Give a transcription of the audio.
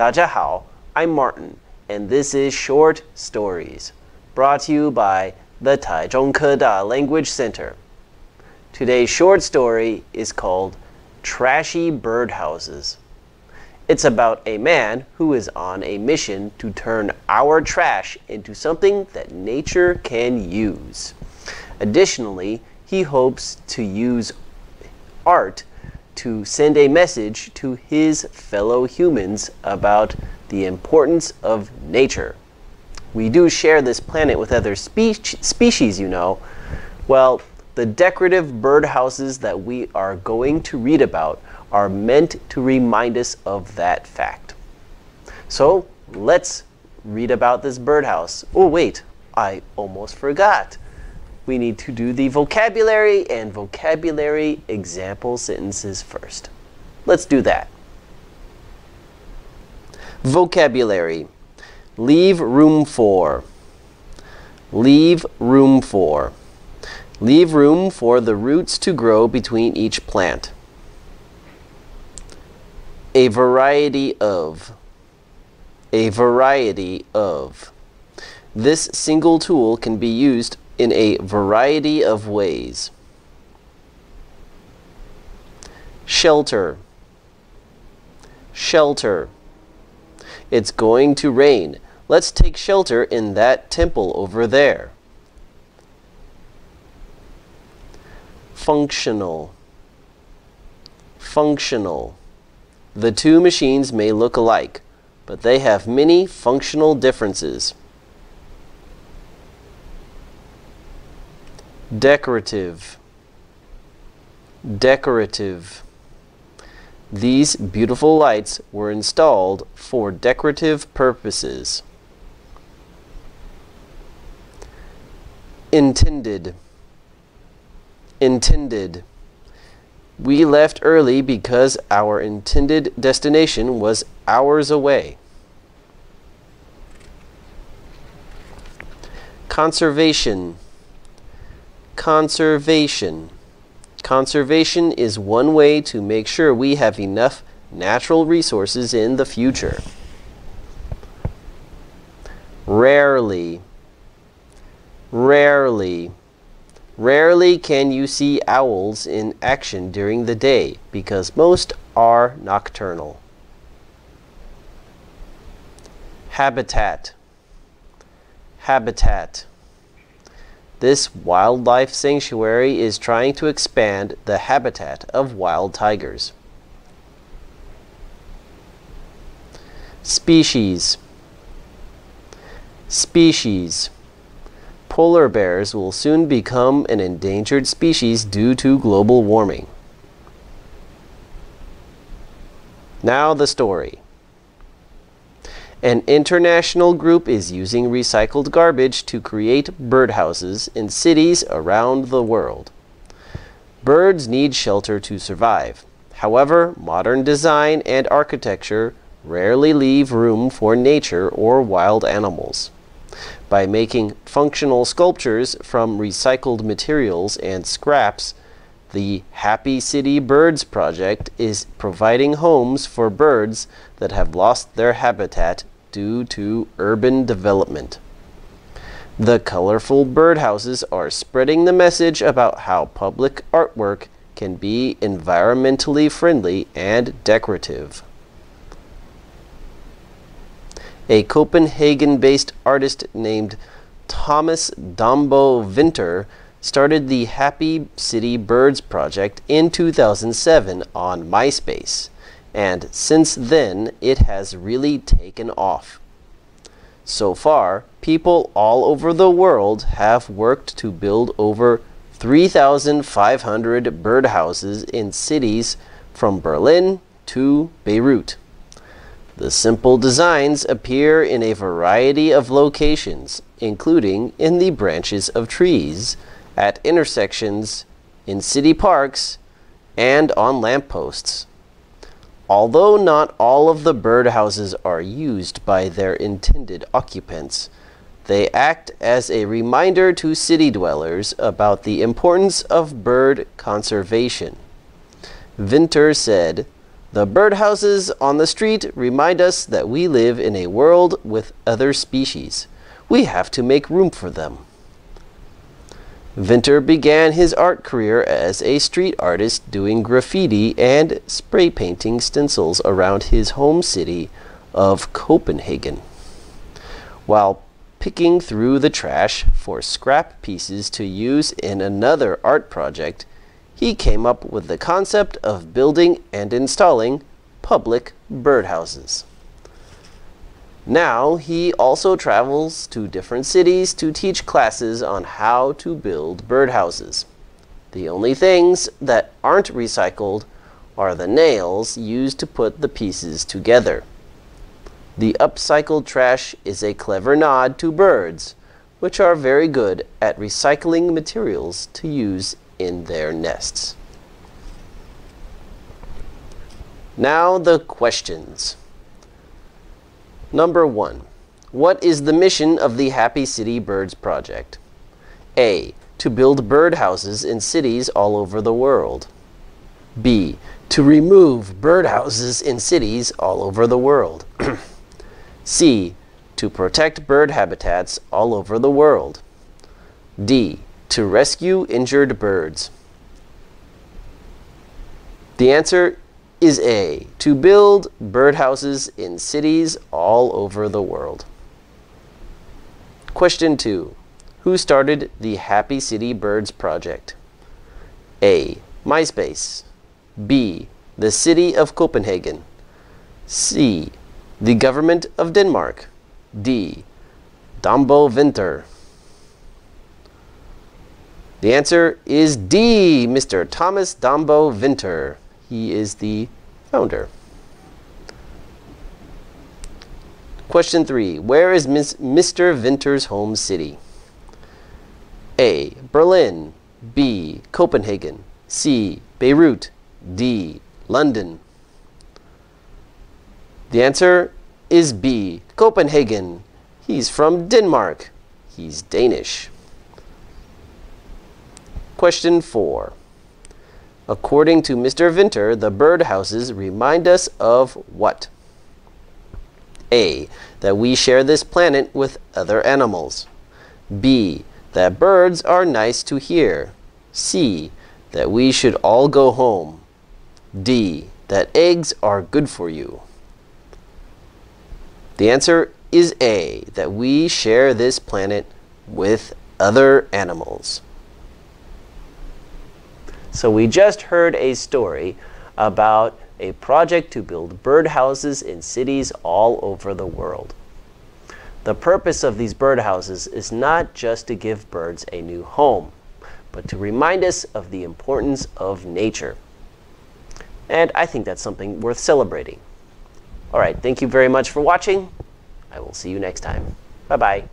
大家好, I'm Martin, and this is Short Stories, brought to you by the Taichung Keda Language Center. Today's short story is called Trashy Birdhouses. It's about a man who is on a mission to turn our trash into something that nature can use. Additionally, he hopes to use art to send a message to his fellow humans about the importance of nature. We do share this planet with other species, you know. Well, the decorative birdhouses that we are going to read about are meant to remind us of that fact. So, let's read about this birdhouse. Oh, wait, I almost forgot. We need to do the vocabulary and vocabulary example sentences first. Let's do that. Vocabulary. Leave room for. Leave room for. Leave room for the roots to grow between each plant. A variety of. A variety of. This single tool can be used in a variety of ways. Shelter. Shelter. It's going to rain. Let's take shelter in that temple over there. Functional. Functional. The two machines may look alike, but they have many functional differences. Decorative. Decorative. These beautiful lights were installed for decorative purposes. Intended. Intended. We left early because our intended destination was hours away. Conservation. Conservation. Conservation is one way to make sure we have enough natural resources in the future. Rarely. Rarely. Rarely can you see owls in action during the day because most are nocturnal. Habitat. Habitat. This wildlife sanctuary is trying to expand the habitat of wild tigers. Species. Species. Polar bears will soon become an endangered species due to global warming. Now the story. An international group is using recycled garbage to create birdhouses in cities around the world. Birds need shelter to survive. However, modern design and architecture rarely leave room for nature or wild animals. By making functional sculptures from recycled materials and scraps, the Happy City Birds project is providing homes for birds that have lost their habitat due to urban development. The colorful birdhouses are spreading the message about how public artwork can be environmentally friendly and decorative. A Copenhagen-based artist named Thomas Dambo Vinter started the Happy City Birds project in 2007 on MySpace, and since then it has really taken off. So far, people all over the world have worked to build over 3,500 birdhouses in cities from Berlin to Beirut. The simple designs appear in a variety of locations, including in the branches of trees, at intersections, in city parks, and on lampposts. Although not all of the birdhouses are used by their intended occupants, they act as a reminder to city dwellers about the importance of bird conservation. Vinter said, The birdhouses on the street remind us that we live in a world with other species. We have to make room for them. Winter began his art career as a street artist doing graffiti and spray painting stencils around his home city of Copenhagen. While picking through the trash for scrap pieces to use in another art project, he came up with the concept of building and installing public birdhouses. Now he also travels to different cities to teach classes on how to build birdhouses. The only things that aren't recycled are the nails used to put the pieces together. The upcycled trash is a clever nod to birds, which are very good at recycling materials to use in their nests. Now the questions. Number 1. What is the mission of the Happy City Birds Project? A. To build birdhouses in cities all over the world. B. To remove birdhouses in cities all over the world. C. To protect bird habitats all over the world. D. To rescue injured birds. The answer is A. To build birdhouses in cities all over the world. Question 2. Who started the Happy City Birds Project? A. MySpace. B. The City of Copenhagen. C. The Government of Denmark. D. Dambo Winter. The answer is D. Mr. Thomas Dambo Winter. He is the founder. Question 3. Where is Mr. Winter's home city? A. Berlin. B. Copenhagen. C. Beirut. D. London. The answer is B. Copenhagen. He's from Denmark. He's Danish. Question 4. According to Mr. Winter, the birdhouses remind us of what? A. That we share this planet with other animals. B. That birds are nice to hear. C. That we should all go home. D. That eggs are good for you. The answer is A. That we share this planet with other animals. So we just heard a story about a project to build birdhouses in cities all over the world. The purpose of these birdhouses is not just to give birds a new home, but to remind us of the importance of nature. And I think that's something worth celebrating. All right, thank you very much for watching. I will see you next time. Bye-bye.